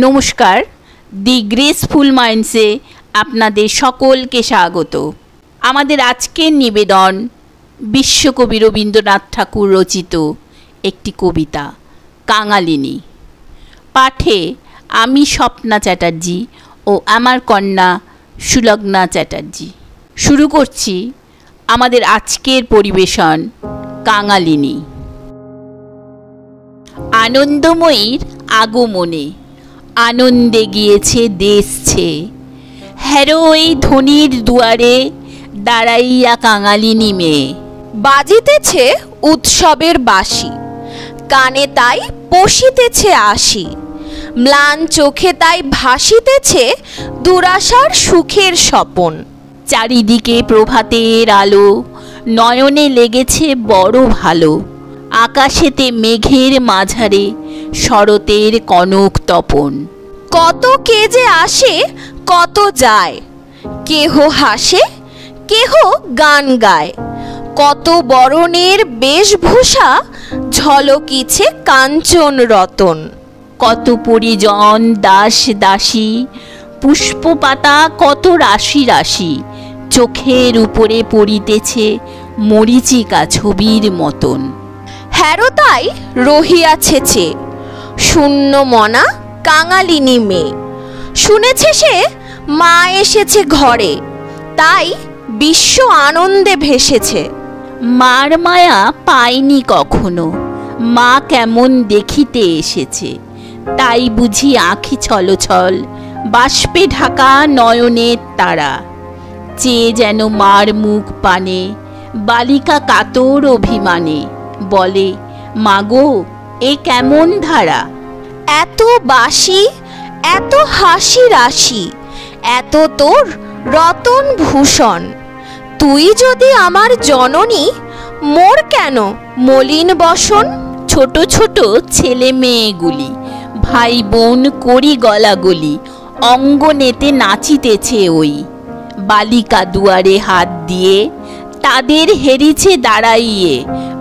নমস্কার, দি গ্রেসফুল মাইন্ডসে আপনাদের সকলকে স্বাগত। আমাদের আজকের নিবেদন বিশ্বকবি রবীন্দ্রনাথ ঠাকুর রচিত একটি কবিতা কাঙালিনী। পাঠে আমি স্বপ্না চ্যাটার্জি ও আমার কন্যা সুলগ্না চ্যাটার্জি। শুরু করছি আমাদের আজকের পরিবেশন কাঙালিনী। আনন্দময়ীর আগমনে আনন্দে গিয়েছে দেশ ছেয়ে, হ্যারো এই ধনির দুয়ারে দাঁড়াইয়া কাঙালিনী মেয়ে। বাজিতেছে উৎসবের বাঁশি, কানে তাই পশিতেছে আসি, ম্লান চোখে তাই ভাসিতেছে দুরাশার সুখের স্বপন। চারিদিকে প্রভাতের আলো, নয়নে লেগেছে বড় ভালো, আকাশেতে মেঘের মাঝারে শরতের কনক তপন। কত কে যে আসে কত যায়, কেহ হাসে কেহ গান গায়, কত বরণের বেশভূষা ঝলকিছে কাঞ্চন রতন। কত পরিজন দাস দাসী, পুষ্পপাতা কত রাশি রাশি, চোখের উপরে পড়িতেছে মরিচিকা ছবির মতন। হ্যারো তাই রহিয়াছে চেয়ে, শূন্য মনা কাঙালিনী মেয়ে। শুনেছে সে মা এসেছে ঘরে, তাই বিশ্ব আনন্দে ভেসেছে। মার মায়া পায়নি কখনো, মা কেমন দেখিতে এসেছে, তাই বুঝি আঁখি ছলছল, বাষ্পে ঢাকা নয়নের তারা। চেয়ে যেন মার মুখ পানে, বালিকা কাতর অভিমানে, বলে মাগো এ কেমন ধারা। এত বাসি এত হাসি রাশি, এত তোর রতন ভূষণ, তুই যদি আমার জননী, মোর কেন মলিন বসন। ছোট ছোট ছেলে মেয়েগুলি ভাই বোন করি গলাগলি, অঙ্গনেতে নাচিতেছে ওই। বালিকা দুয়ারে হাত দিয়ে তাদের হেরিছে দাঁড়াইয়ে,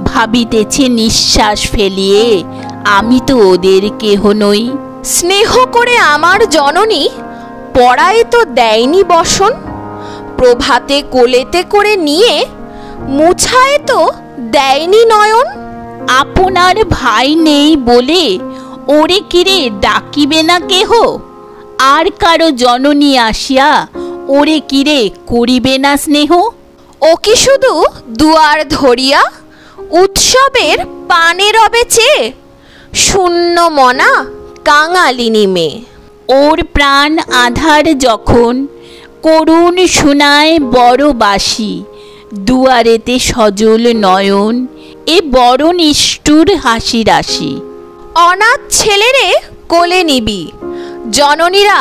ভাবিতেছে নিঃশ্বাস ফেলিয়ে, আমি তো ওদের কেহ নই। স্নেহ করে আমার জননী পড়ায় তো দেয়নি বসন, প্রভাতে কোলেতে করে নিয়ে মুছায় তো দেয়নি নয়ন। আপনার ভাই নেই বলে ওরে কিরে ডাকিবে না কেহ, আর কারো জননী আসিয়া ওরে কিরে করিবে না স্নেহ। ও কি শুধু দুয়ার ধরিয়া উৎসবের পানে রবে চেয়ে, শূন্য মনা কাঙালিনী মেয়ে। ওর প্রাণ আধার যখন করুণ শোনায় বড় বাসি, দুয়ারেতে সজল নয়ন এ বড় নিষ্ঠুর হাসি রাশি। অনাথ ছেলেরে কোলে নিবি, জননীরা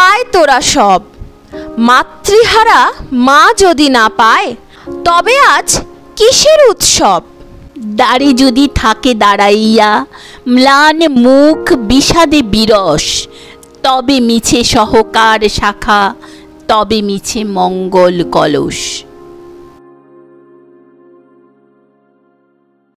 আয় তোরা সব, মাতৃহারা মা যদি না পায়, তবে আজ কিসের উৎসব। দাঁড়ে যদি থাকে দাঁড়াইয়া ম্লান মুখ বিষাদে বিরস, তবে মিছে সহকার শাখা, তবে মিছে মঙ্গল কলস।